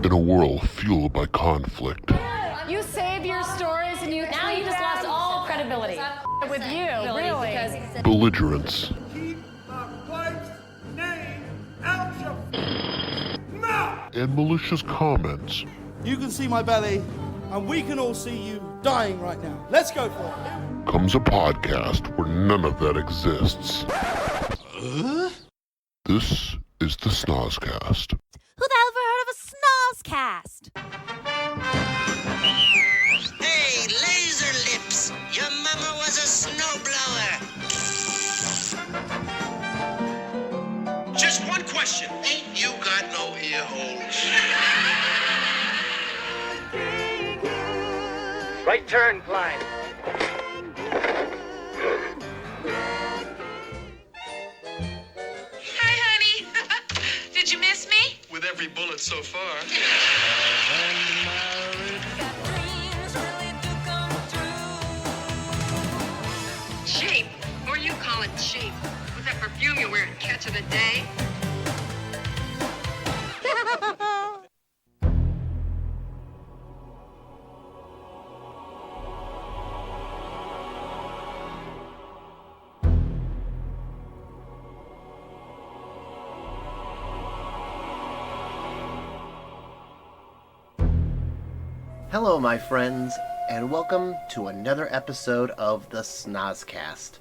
in a world fueled by conflict. You save your stories and now you just lost all credibility with you, really. Belligerence. Keep my wife's name out your mouth! And malicious comments. You can see my belly, and we can all see you dying right now. Let's go for it. Comes a podcast where none of that exists. This is the Snozcast. Who the hell ever heard of a Snozcast? Hey, laser lips! Your mama was a snowblower. Just one question. Ain't you got no ear holes? Right turn, Clyde. Hi, honey. Did you miss me? With every bullet so far. Shape, or you call it shape. With that perfume you wear at Catch of the Day. Hello, my friends, and welcome to another episode of the Snozcast.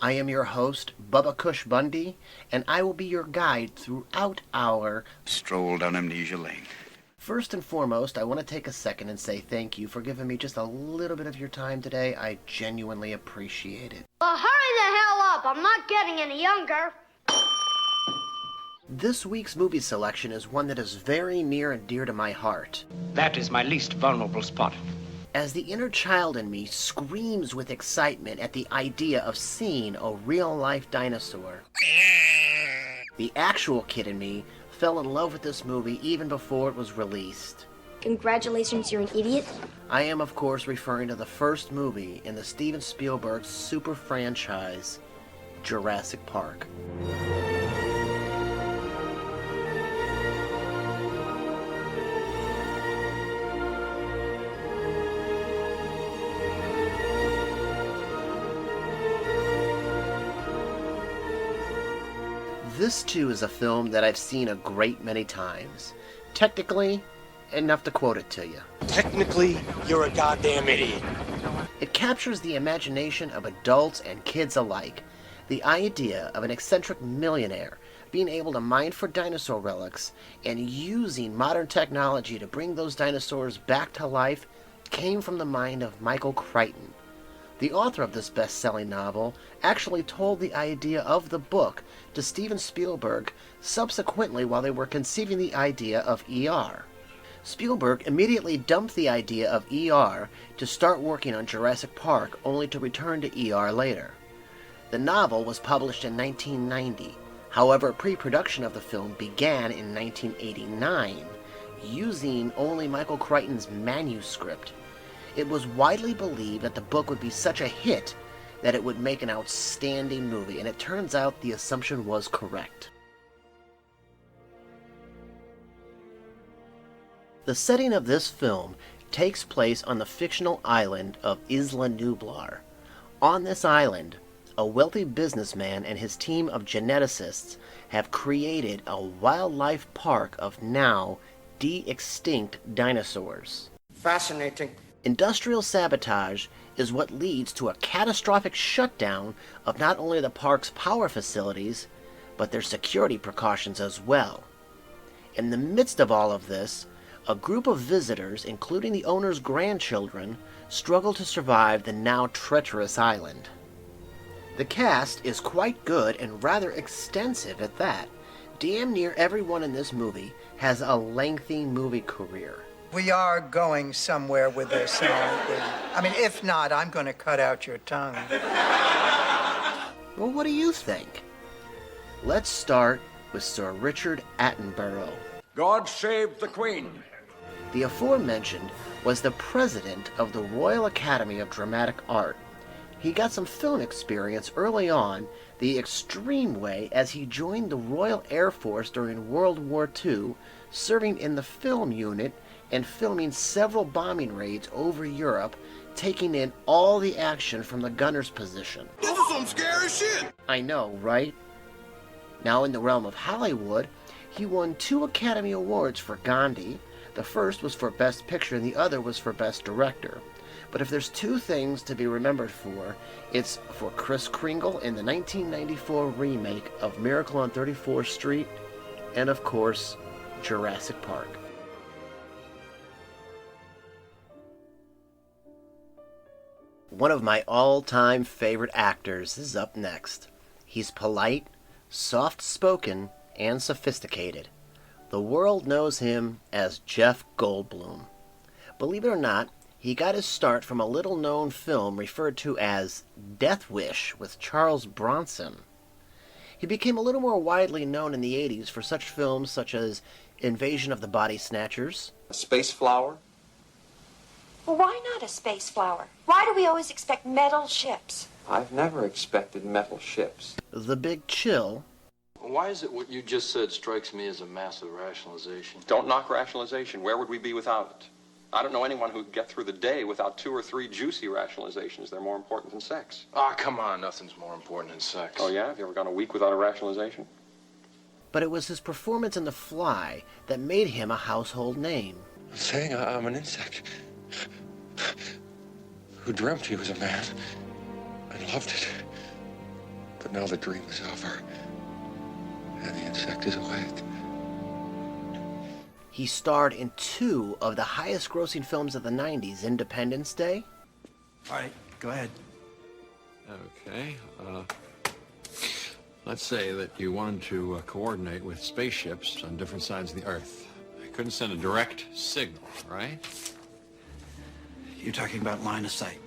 I am your host, Bubba Cush Bundy, and I will be your guide throughout our stroll down Amnesia Lane. First and foremost, I want to take a second and say thank you for giving me just a little bit of your time today. I genuinely appreciate it. Well, hurry the hell up. I'm not getting any younger. This week's movie selection is one that is very near and dear to my heart. That is my least vulnerable spot. As the inner child in me screams with excitement at the idea of seeing a real-life dinosaur, the actual kid in me fell in love with this movie even before it was released. Congratulations, you're an idiot. I am, of course, referring to the first movie in the Steven Spielberg super franchise, Jurassic Park. This, too, is a film that I've seen a great many times. Technically, enough to quote it to you. Technically, you're a goddamn idiot. It captures the imagination of adults and kids alike. The idea of an eccentric millionaire being able to mine for dinosaur relics and using modern technology to bring those dinosaurs back to life came from the mind of Michael Crichton. The author of this best-selling novel actually told the idea of the book to Steven Spielberg subsequently while they were conceiving the idea of ER. Spielberg immediately dumped the idea of ER to start working on Jurassic Park, only to return to ER later. The novel was published in 1990. However, pre-production of the film began in 1989, using only Michael Crichton's manuscript. It was widely believed that the book would be such a hit that it would make an outstanding movie, and it turns out the assumption was correct. The setting of this film takes place on the fictional island of Isla Nublar. On this island, a wealthy businessman and his team of geneticists have created a wildlife park of now de-extinct dinosaurs. Fascinating. Industrial sabotage is what leads to a catastrophic shutdown of not only the park's power facilities, but their security precautions as well. In the midst of all of this, a group of visitors, including the owner's grandchildren, struggle to survive the now treacherous island. The cast is quite good and rather extensive at that. Damn near everyone in this movie has a lengthy movie career. We are going somewhere with this, aren't we? I mean, if not, I'm going to cut out your tongue. Well, what do you think? Let's start with Sir Richard Attenborough. God save the Queen. The aforementioned was the president of the Royal Academy of Dramatic Art. He got some film experience early on, the extreme way, as he joined the Royal Air Force during World War II, serving in the film unit and filming several bombing raids over Europe, taking in all the action from the gunner's position. This is some scary shit! I know, right? Now in the realm of Hollywood, he won 2 Academy Awards for Gandhi. The first was for Best Picture and the other was for Best Director. But if there's 2 things to be remembered for, it's for Kris Kringle in the 1994 remake of Miracle on 34th Street, and of course, Jurassic Park. One of my all-time favorite actors is up next. He's polite, soft-spoken, and sophisticated. The world knows him as Jeff Goldblum. Believe it or not, he got his start from a little-known film referred to as Death Wish with Charles Bronson. He became a little more widely known in the 80s for such films such as Invasion of the Body Snatchers, Space Flower. Well, why not a space flower? Why do we always expect metal ships? I've never expected metal ships. The Big Chill. Why is it what you just said strikes me as a massive rationalization? Don't knock rationalization. Where would we be without it? I don't know anyone who could get through the day without 2 or 3 juicy rationalizations. They're more important than sex. Ah, come on. Nothing's more important than sex. Oh, yeah? Have you ever gone a week without a rationalization? But it was his performance in The Fly that made him a household name. Saying I'm an insect who dreamt he was a man and loved it. But now the dream is over and the insect is awake. He starred in 2 of the highest-grossing films of the 90s, Independence Day. All right, go ahead. Okay. Let's say that you wanted to coordinate with spaceships on different sides of the Earth. You couldn't send a direct signal, right? You're talking about line of sight.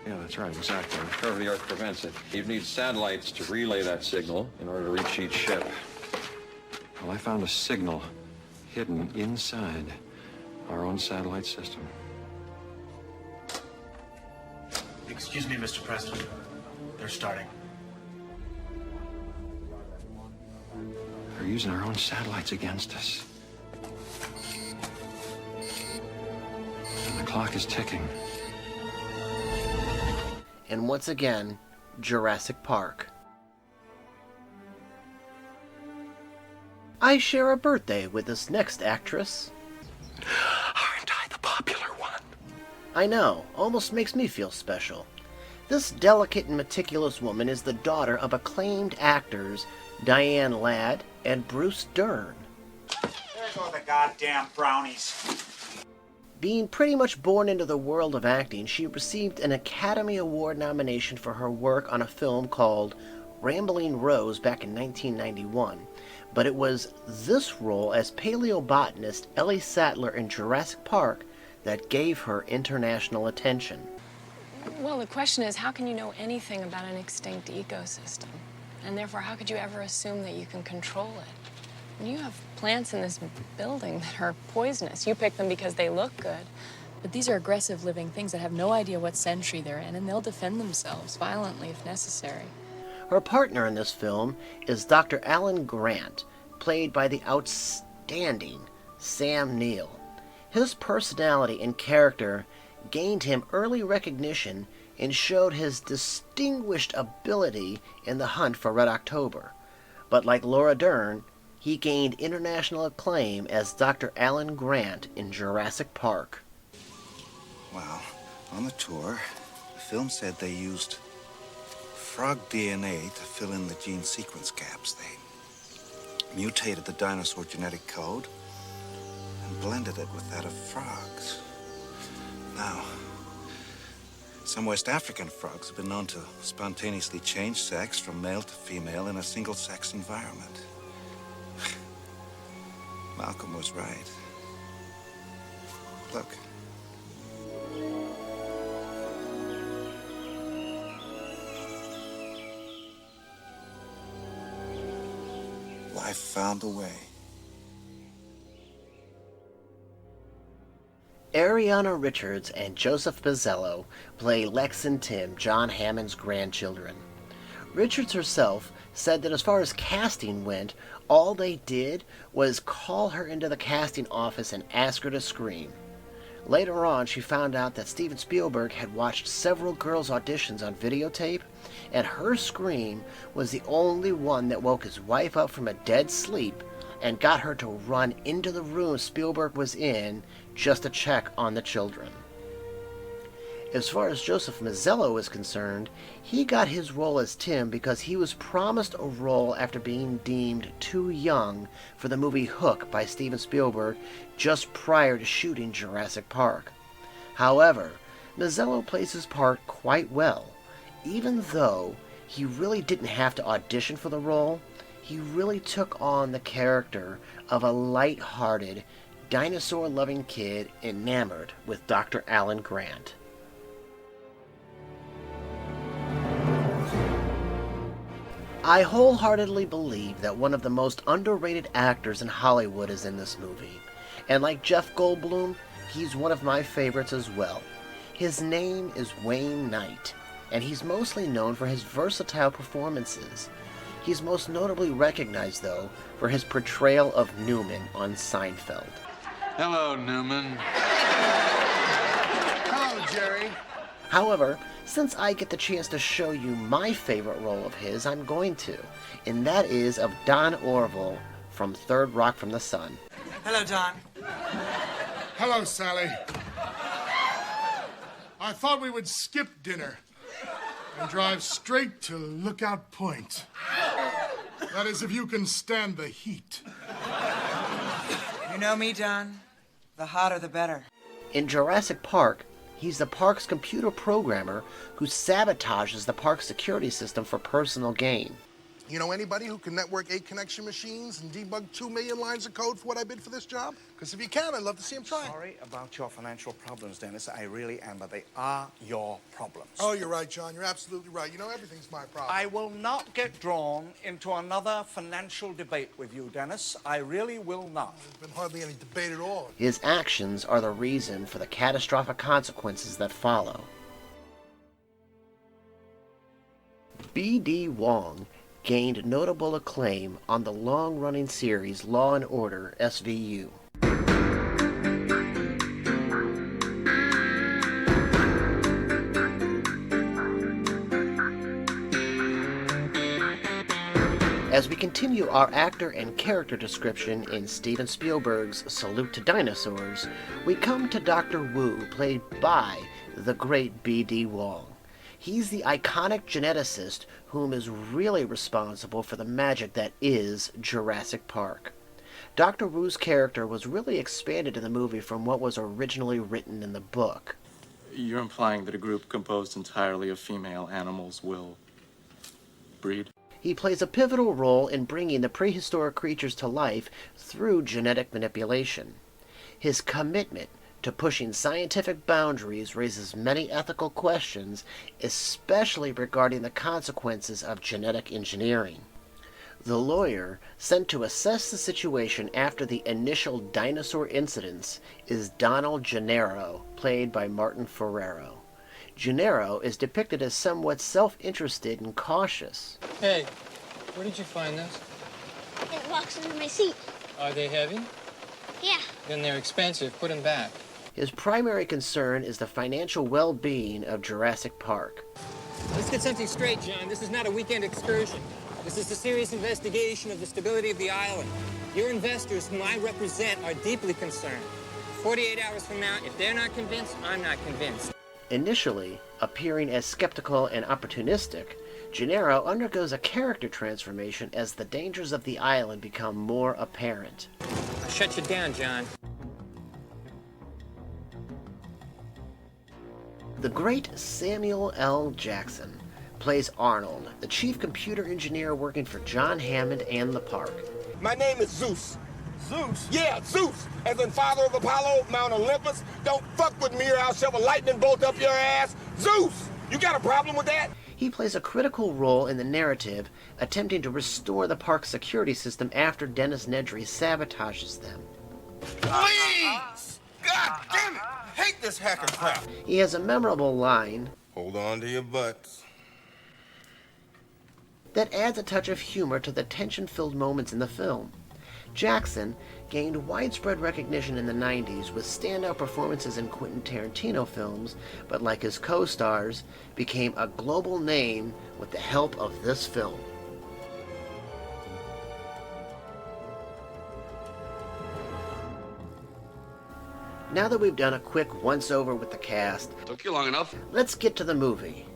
Yeah, that's right, exactly. The curve of the Earth prevents it. You'd need satellites to relay that signal in order to reach each ship. Well, I found a signal hidden inside our own satellite system. Excuse me, Mr. President. They're starting. They're using our own satellites against us. And the clock is ticking. And once again, Jurassic Park. I share a birthday with this next actress. Aren't I the popular one? I know, almost makes me feel special. This delicate and meticulous woman is the daughter of acclaimed actors Diane Ladd and Bruce Dern. There go the goddamn brownies. Being pretty much born into the world of acting, she received an Academy Award nomination for her work on a film called Rambling Rose back in 1991. But it was this role as paleobotanist Ellie Sattler in Jurassic Park that gave her international attention. Well, the question is, how can you know anything about an extinct ecosystem? And therefore, how could you ever assume that you can control it? You have plants in this building that are poisonous. You pick them because they look good. But these are aggressive living things that have no idea what century they're in, and they'll defend themselves violently if necessary. Her partner in this film is Dr. Alan Grant, played by the outstanding Sam Neill. His personality and character gained him early recognition and showed his distinguished ability in the hunt for Red October. But like Laura Dern, he gained international acclaim as Dr. Alan Grant in Jurassic Park. Well, on the tour, the film said they used frog DNA to fill in the gene sequence gaps. They mutated the dinosaur genetic code and blended it with that of frogs. Now, some West African frogs have been known to spontaneously change sex from male to female in a single-sex environment. Malcolm was right. Look. Life found a way. Ariana Richards and Joseph Mazzello play Lex and Tim, John Hammond's grandchildren. Richards herself said that as far as casting went, all they did was call her into the casting office and ask her to scream. Later on, she found out that Steven Spielberg had watched several girls' auditions on videotape, and her scream was the only one that woke his wife up from a dead sleep and got her to run into the room Spielberg was in just to check on the children. As far as Joseph Mazzello is concerned, he got his role as Tim because he was promised a role after being deemed too young for the movie Hook by Steven Spielberg just prior to shooting Jurassic Park. However, Mazzello plays his part quite well. Even though he really didn't have to audition for the role, he really took on the character of a light-hearted, dinosaur-loving kid enamored with Dr. Alan Grant. I wholeheartedly believe that one of the most underrated actors in Hollywood is in this movie, and like Jeff Goldblum, he's one of my favorites as well. His name is Wayne Knight, and he's mostly known for his versatile performances. He's most notably recognized, though, for his portrayal of Newman on Seinfeld. Hello, Newman. Hello, Jerry. However, since I get the chance to show you my favorite role of his, I'm going to, and that is of Don Orville from Third Rock from the Sun. Hello, Don. Hello, Sally. I thought we would skip dinner and drive straight to Lookout Point. That is, if you can stand the heat. You know me, Don. The hotter, the better. In Jurassic Park, he's the park's computer programmer who sabotages the park's security system for personal gain. You know anybody who can network 8 connection machines and debug 2 million lines of code for what I bid for this job? Because if you can, I'd love to see him try. Sorry about your financial problems, Dennis. I really am, but they are your problems. Oh, you're right, John. You're absolutely right. You know, everything's my problem. I will not get drawn into another financial debate with you, Dennis. I really will not. There's been hardly any debate at all. His actions are the reason for the catastrophic consequences that follow. B.D. Wong gained notable acclaim on the long-running series Law & Order SVU. As we continue our actor and character description in Steven Spielberg's Salute to Dinosaurs, we come to Dr. Wu, played by the great B.D. Wong. He's the iconic geneticist whom is really responsible for the magic that is Jurassic Park. Dr. Wu's character was really expanded in the movie from what was originally written in the book. You're implying that a group composed entirely of female animals will breed? He plays a pivotal role in bringing the prehistoric creatures to life through genetic manipulation. His commitment to pushing scientific boundaries raises many ethical questions, especially regarding the consequences of genetic engineering. The lawyer sent to assess the situation after the initial dinosaur incidents is Donald Gennaro, played by Martin Ferrero. Gennaro is depicted as somewhat self-interested and cautious. Hey, where did you find those? It walks under my seat. Are they heavy? Yeah. Then they're expensive. Put them back. His primary concern is the financial well-being of Jurassic Park. Let's get something straight, John. This is not a weekend excursion. This is a serious investigation of the stability of the island. Your investors, whom I represent, are deeply concerned. 48 hours from now, if they're not convinced, I'm not convinced. Initially appearing as skeptical and opportunistic, Gennaro undergoes a character transformation as the dangers of the island become more apparent. I'll shut you down, John. The great Samuel L. Jackson plays Arnold, the chief computer engineer working for John Hammond and the park. My name is Zeus. Zeus? Yeah, Zeus. As in father of Apollo, Mount Olympus. Don't fuck with me or I'll shove a lightning bolt up your ass. Zeus! You got a problem with that? He plays a critical role in the narrative, attempting to restore the park's security system after Dennis Nedry sabotages them. Please! God damn it! I hate this hacker crap. He has a memorable line Hold on to your butts. that adds a touch of humor to the tension-filled moments in the film. Jackson gained widespread recognition in the 90s with standout performances in Quentin Tarantino films, but like his co-stars, became a global name with the help of this film. Now that we've done a quick once-over with the cast, Took you long enough. let's get to the movie.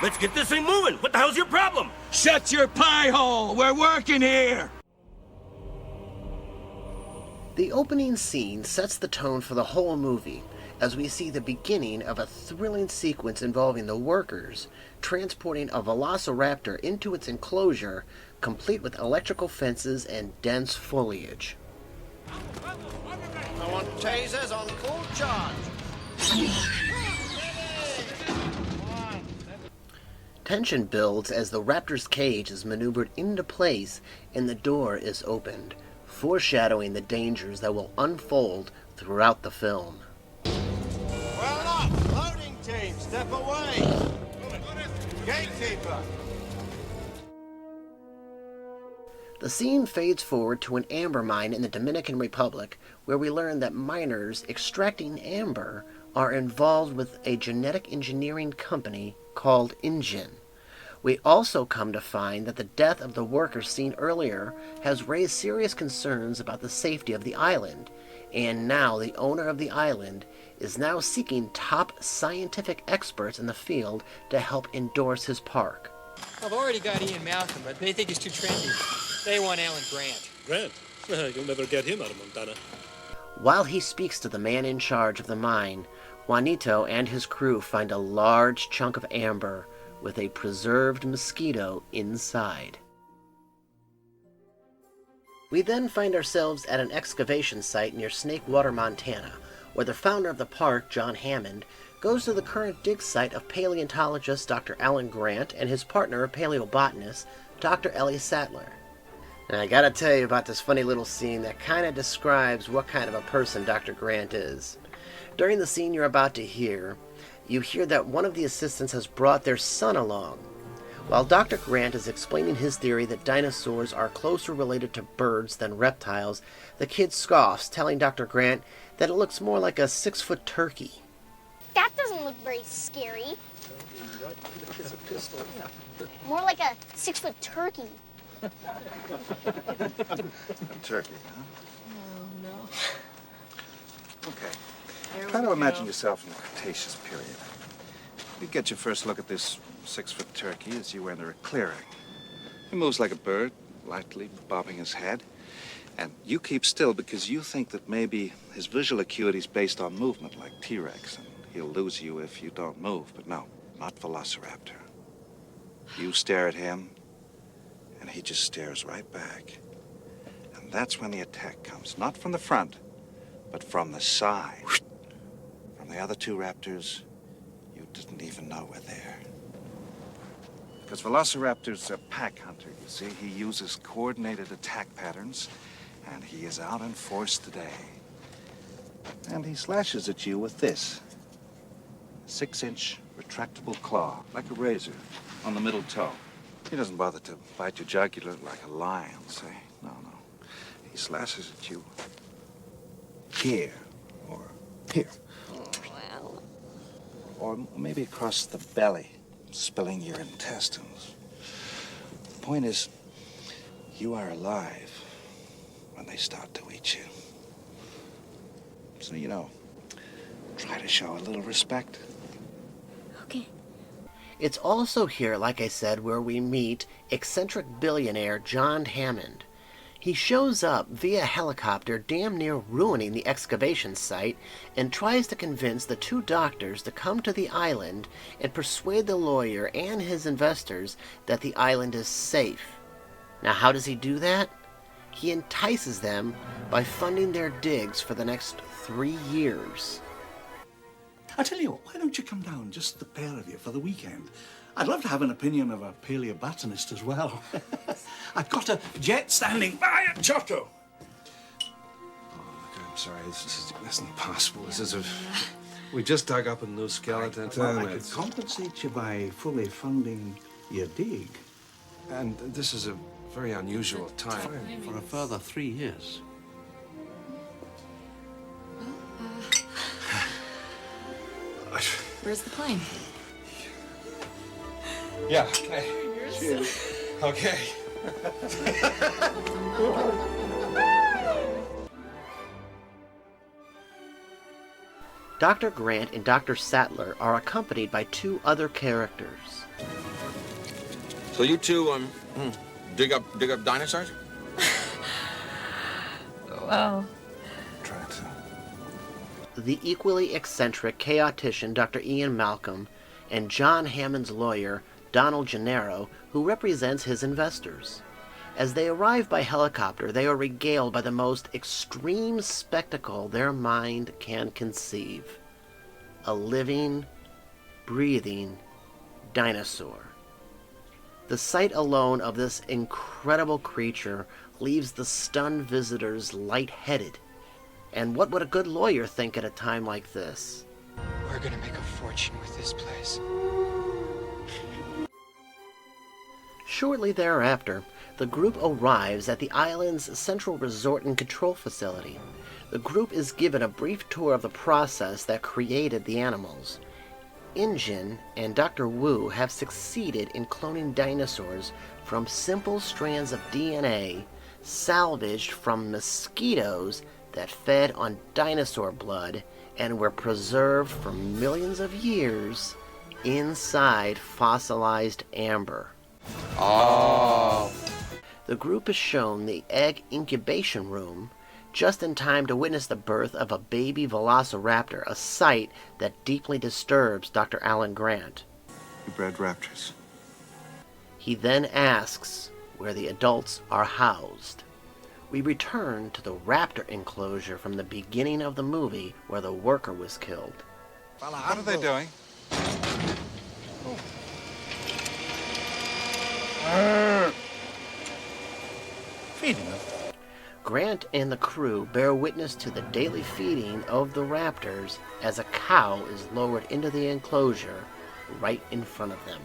Let's get this thing moving. What the hell's your problem? Shut your pie hole. We're working here. The opening scene sets the tone for the whole movie, as we see the beginning of a thrilling sequence involving the workers transporting a velociraptor into its enclosure, complete with electrical fences and dense foliage. I want tasers on full charge. Tension builds as the raptor's cage is maneuvered into place and the door is opened, foreshadowing the dangers that will unfold throughout the film. Well up, loading team, step away. Gatekeeper. The scene fades forward to an amber mine in the Dominican Republic, where we learn that miners extracting amber are involved with a genetic engineering company called InGen. We also come to find that the death of the worker seen earlier has raised serious concerns about the safety of the island, and now the owner of the island is now seeking top scientific experts in the field to help endorse his park. I've already got Ian Malcolm, but they think he's too trendy. They want Alan Grant. Grant? You'll never get him out of Montana. While he speaks to the man in charge of the mine, Juanito and his crew find a large chunk of amber with a preserved mosquito inside. We then find ourselves at an excavation site near Snakewater, Montana, where the founder of the park, John Hammond, goes to the current dig site of paleontologist Dr. Alan Grant and his partner, paleobotanist, Dr. Ellie Sattler. And I gotta tell you about this funny little scene that kind of describes what kind of a person Dr. Grant is. During the scene you're about to hear, you hear that one of the assistants has brought their son along. While Dr. Grant is explaining his theory that dinosaurs are closer related to birds than reptiles, the kid scoffs, telling Dr. Grant that it looks more like a 6-foot turkey. That doesn't look very scary. More like a 6-foot turkey. Turkey, huh? Oh, no. Okay. Try to imagine yourself in the Cretaceous period. You get your first look at this 6-foot turkey as you enter a clearing. He moves like a bird, lightly bobbing his head. And you keep still because you think that maybe his visual acuity is based on movement, like T-Rex, and he'll lose you if you don't move. But no, not Velociraptor. You stare at him, and he just stares right back. And that's when the attack comes, not from the front, but from the side. From the other two raptors, you didn't even know were there. Because Velociraptor's a pack hunter, you see. He uses coordinated attack patterns, and he is out in force today. And he slashes at you with this 6-inch retractable claw, like a razor, on the middle toe. He doesn't bother to bite your jugular like a lion, say. No. He slashes at you here, or here. Well. Or maybe across the belly, spilling your intestines. The point is, you are alive when they start to eat you. So, try to show a little respect. Okay. It's also here, like I said, where we meet eccentric billionaire John Hammond. He shows up via helicopter, damn near ruining the excavation site, and tries to convince the two doctors to come to the island and persuade the lawyer and his investors that the island is safe. Now, how does he do that? He entices them by funding their digs for the next 3 years. I tell you what, why don't you come down, just the pair of you, for the weekend? I'd love to have an opinion of a paleobotanist as well. I've got a jet standing by at Giotto. Oh, look sorry. This isn't possible. We just dug up a new skeleton. Well, I could compensate you by fully funding your dig. And this is a very unusual time. For a further 3 years. Where's the plane? Yeah, okay. Okay. Dr. Grant and Dr. Sattler are accompanied by 2 other characters. So you two dig up dinosaurs? Well, Try to. The equally eccentric chaotician Dr. Ian Malcolm and John Hammond's lawyer Donald Gennaro, who represents his investors. As they arrive by helicopter, they are regaled by the most extreme spectacle their mind can conceive. A living, breathing dinosaur. The sight alone of this incredible creature leaves the stunned visitors lightheaded. And what would a good lawyer think at a time like this? We're gonna make a fortune with this place. Shortly thereafter, the group arrives at the island's central resort and control facility. The group is given a brief tour of the process that created the animals. InGen and Dr. Wu have succeeded in cloning dinosaurs from simple strands of DNA salvaged from mosquitoes that fed on dinosaur blood and were preserved for millions of years inside fossilized amber. Oh. The group is shown the egg incubation room just in time to witness the birth of a baby velociraptor, a sight that deeply disturbs Dr. Alan Grant. You bred raptors. He then asks where the adults are housed. We return to the raptor enclosure from the beginning of the movie where the worker was killed. What are they doing? Feeding them. Grant and the crew bear witness to the daily feeding of the raptors as a cow is lowered into the enclosure right in front of them.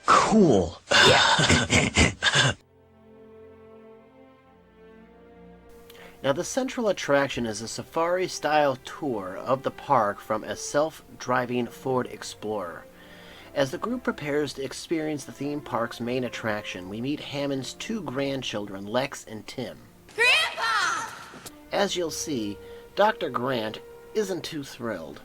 Cool. Now, the central attraction is a safari-style tour of the park from a self-driving Ford Explorer. As the group prepares to experience the theme park's main attraction, we meet Hammond's 2 grandchildren, Lex and Tim. Grandpa! As you'll see, Dr. Grant isn't too thrilled.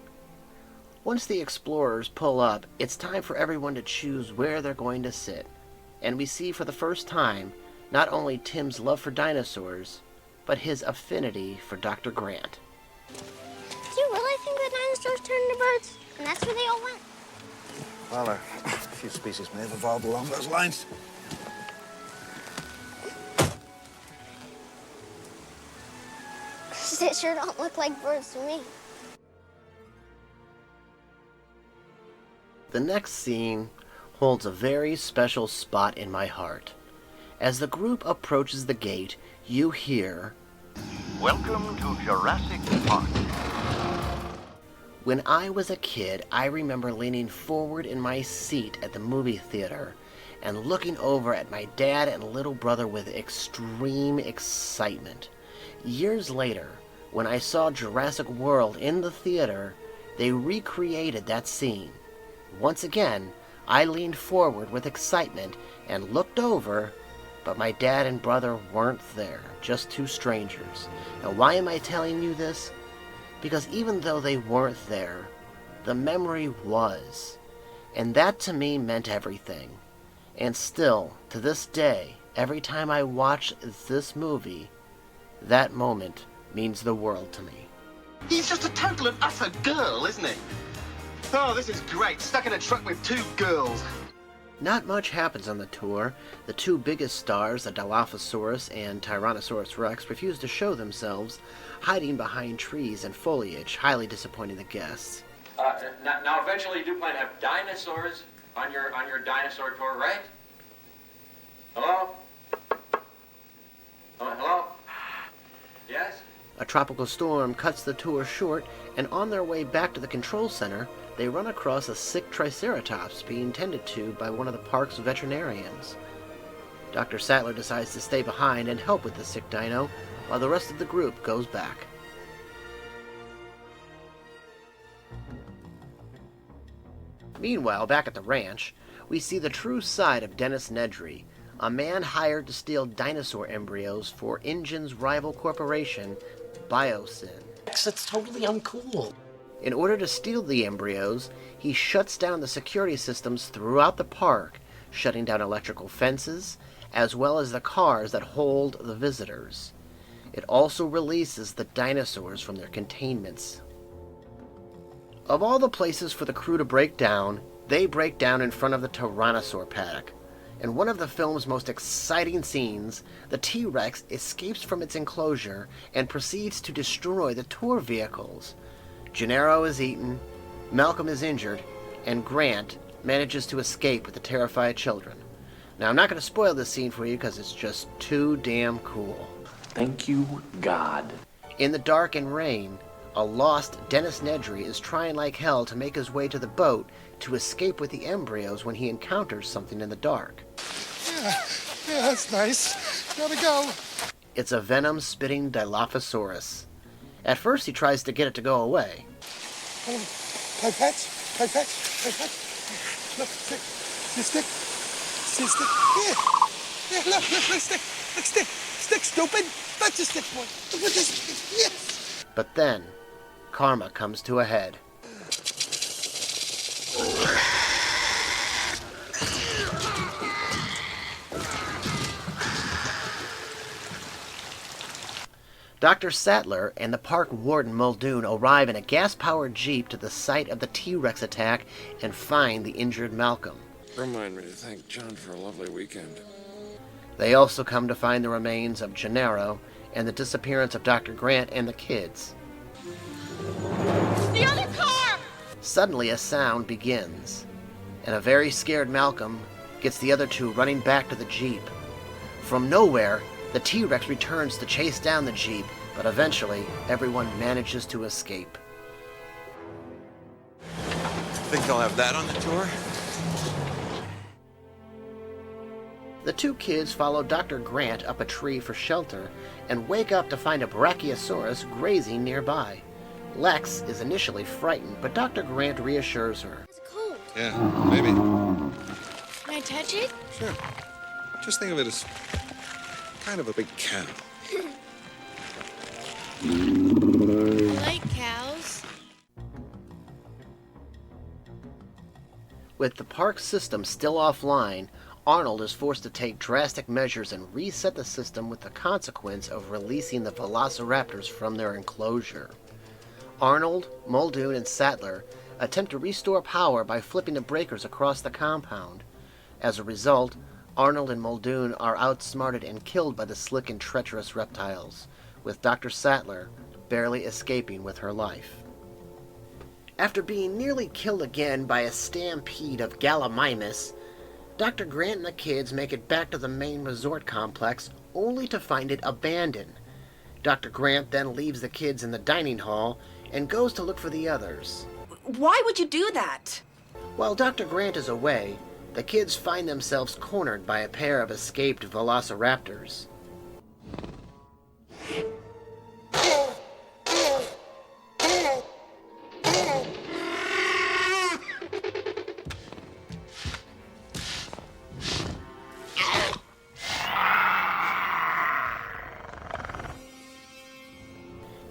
Once the explorers pull up, it's time for everyone to choose where they're going to sit. And we see for the first time not only Tim's love for dinosaurs, but his affinity for Dr. Grant. Do you really think that dinosaurs turned into birds? And that's where they all went? Well, a few species may have evolved along those lines. They sure don't look like birds to me. The next scene holds a very special spot in my heart. As the group approaches the gate, you hear, Welcome to Jurassic Park. When I was a kid, I remember leaning forward in my seat at the movie theater and looking over at my dad and little brother with extreme excitement. Years later, when I saw Jurassic World in the theater, they recreated that scene. Once again, I leaned forward with excitement and looked over, but my dad and brother weren't there, just 2 strangers. Now, why am I telling you this? Because even though they weren't there, the memory was. And that to me meant everything. And still, to this day, every time I watch this movie, that moment means the world to me. He's just a total and utter girl, isn't he? Oh, this is great. Stuck in a truck with 2 girls. Not much happens on the tour. The two biggest stars, the Dilophosaurus and Tyrannosaurus Rex, refuse to show themselves, hiding behind trees and foliage, highly disappointing the guests. Now, eventually, you do plan to have dinosaurs on your dinosaur tour, right? Hello? Hello? Yes? A tropical storm cuts the tour short, and on their way back to the control center, they run across a sick Triceratops being tended to by one of the park's veterinarians. Dr. Sattler decides to stay behind and help with the sick dino, while the rest of the group goes back. Meanwhile, back at the ranch, we see the true side of Dennis Nedry, a man hired to steal dinosaur embryos for InGen's rival corporation, Biosyn. That's totally uncool. In order to steal the embryos, he shuts down the security systems throughout the park, shutting down electrical fences, as well as the cars that hold the visitors. It also releases the dinosaurs from their containments. Of all the places for the crew to break down, they break down in front of the Tyrannosaur paddock. In one of the film's most exciting scenes, the T-Rex escapes from its enclosure and proceeds to destroy the tour vehicles. Gennaro is eaten, Malcolm is injured, and Grant manages to escape with the terrified children. Now, I'm not going to spoil this scene for you because it's just too damn cool. Thank you, God. In the dark and rain, a lost Dennis Nedry is trying like hell to make his way to the boat to escape with the embryos when he encounters something in the dark. Yeah, that's nice. Gotta go. It's a venom-spitting Dilophosaurus. At first, he tries to get it to go away. Pipettes? Look, stick. See stick? Yeah, look, stick, stupid. That's a stick, boy. Look at this. Yes. But then, karma comes to a head. Dr. Sattler and the park warden Muldoon arrive in a gas-powered jeep to the site of the T-Rex attack and find the injured Malcolm. Remind me to thank John for a lovely weekend. They also come to find the remains of Gennaro and the disappearance of Dr. Grant and the kids. The other car! Suddenly a sound begins, and a very scared Malcolm gets the other two running back to the jeep. From nowhere, the T-Rex returns to chase down the jeep, but eventually everyone manages to escape. Think they'll have that on the tour? The two kids follow Dr. Grant up a tree for shelter and wake up to find a Brachiosaurus grazing nearby. Lex is initially frightened, but Dr. Grant reassures her. It's cold. Yeah, maybe. Can I touch it? Sure. Just think of it as kind of a big cow. I like cows. With the park system still offline, Arnold is forced to take drastic measures and reset the system with the consequence of releasing the velociraptors from their enclosure. Arnold, Muldoon, and Sattler attempt to restore power by flipping the breakers across the compound. As a result, Arnold and Muldoon are outsmarted and killed by the slick and treacherous reptiles, with Dr. Sattler barely escaping with her life. After being nearly killed again by a stampede of Gallimimus, Dr. Grant and the kids make it back to the main resort complex, only to find it abandoned. Dr. Grant then leaves the kids in the dining hall and goes to look for the others. Why would you do that? While Dr. Grant is away, the kids find themselves cornered by a pair of escaped velociraptors.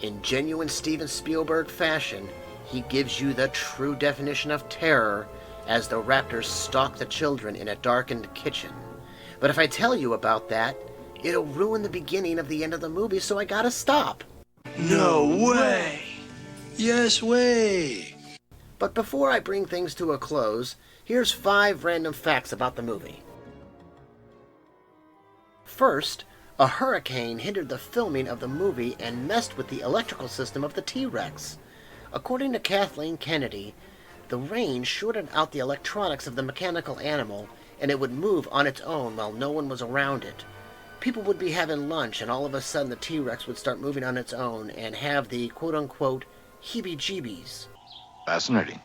In genuine Steven Spielberg fashion, he gives you the true definition of terror as the raptors stalk the children in a darkened kitchen. But if I tell you about that, it'll ruin the beginning of the end of the movie, so I gotta stop. No way! Yes way! But before I bring things to a close, Here's 5 random facts about the movie. First, a hurricane hindered the filming of the movie and messed with the electrical system of the T-Rex. According to Kathleen Kennedy, the rain shorted out the electronics of the mechanical animal, and it would move on its own while no one was around it. People would be having lunch, and all of a sudden the T-Rex would start moving on its own and have the quote-unquote heebie-jeebies. Fascinating.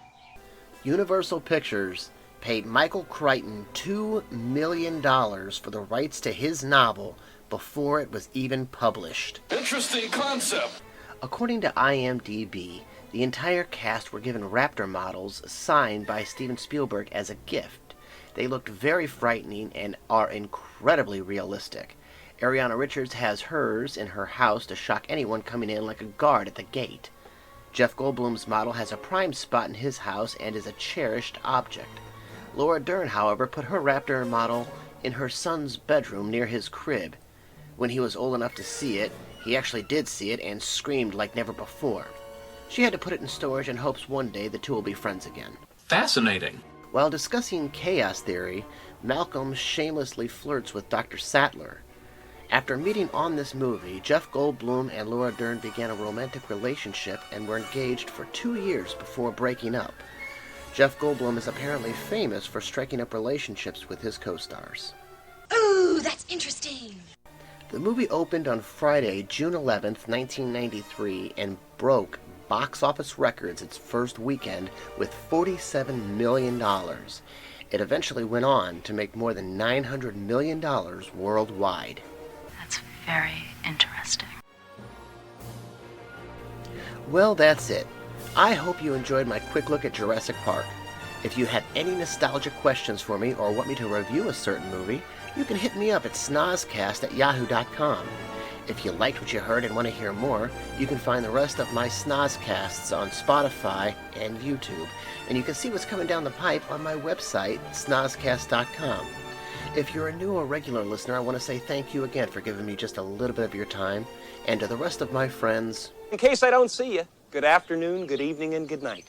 Universal Pictures paid Michael Crichton $2 million for the rights to his novel before it was even published. Interesting concept. According to IMDb, the entire cast were given raptor models signed by Steven Spielberg as a gift. They looked very frightening and are incredibly realistic. Ariana Richards has hers in her house to shock anyone coming in like a guard at the gate. Jeff Goldblum's model has a prime spot in his house and is a cherished object. Laura Dern, however, put her raptor model in her son's bedroom near his crib. When he was old enough to see it, he actually did see it and screamed like never before. She had to put it in storage in hopes one day the two will be friends again. Fascinating. While discussing chaos theory, Malcolm shamelessly flirts with Dr. Sattler. After meeting on this movie, Jeff Goldblum and Laura Dern began a romantic relationship and were engaged for 2 years before breaking up. Jeff Goldblum is apparently famous for striking up relationships with his co-stars. Ooh, that's interesting. The movie opened on Friday, June 11th, 1993, and broke box office records its first weekend with $47 million. It eventually went on to make more than $900 million worldwide. That's very interesting. Well, that's it. I hope you enjoyed my quick look at Jurassic Park. If you have any nostalgic questions for me or want me to review a certain movie, you can hit me up at snozcast@yahoo.com. If you liked what you heard and want to hear more, you can find the rest of my Snozcasts on Spotify and YouTube, and you can see what's coming down the pipe on my website, snozcast.com. If you're a new or regular listener, I want to say thank you again for giving me just a little bit of your time, and to the rest of my friends, in case I don't see you, good afternoon, good evening, and good night.